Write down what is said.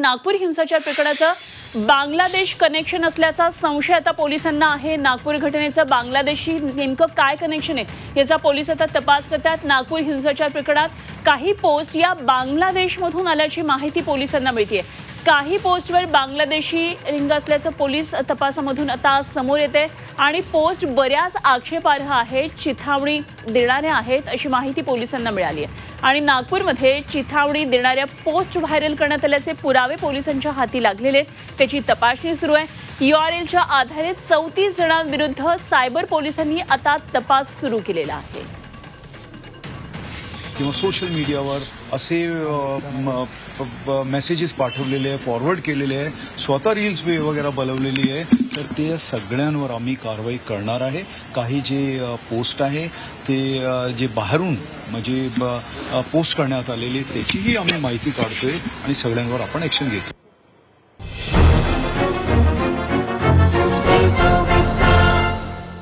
नागपूर हिंसाचार प्रकरणाचं बांगलादेश कनेक्शन असल्याचा संशय आता पोलिसांना आहे। नागपूर घटनेचं बांगलादेशी नेमकं काय कनेक्शन आहे याचा पोलीस आता तपास करतात। नागपूर हिंसाचार प्रकरणात काही पोस्ट या बांगलादेशमधून आल्याची माहिती पोलिसांना मिळते। काही पोस्टवर बांगलादेशी रिंग असल्याचं पोलीस तपासामधून आता समोर येते आणि पोस्ट बऱ्याच आक्षेपार्ह आहेत, चिथावणी देणाऱ्या आहेत अशी माहिती पोलिसांना मिळाली आहे। आणि नागपूरमध्ये चिथावणी देणाऱ्या पोस्ट व्हायरल करण्यात आल्याचे पुरावे पोलिसांच्या हाती लागलेले आहेत, त्याची तपासणी सुरू आहे। URLच्या आधारे 34 जणांविरुद्ध सायबर पोलिसांनी आता तपास सुरू केलेला आहे। किंवा सोशल मीडियावर असे मेसेजेस पाठवलेले आहे, फॉरवर्ड केलेले आहे, स्वतः रील्स वगैरे बनवलेली आहे, तर ते सगळ्यांवर आम्ही कारवाई करणार आहे। काही जे पोस्ट आहे ते जे बाहेरून म्हणजे पोस्ट करण्यात आलेली त्याचीही आम्ही माहिती काढतोय आणि सगळ्यांवर आपण ॲक्शन घेतो।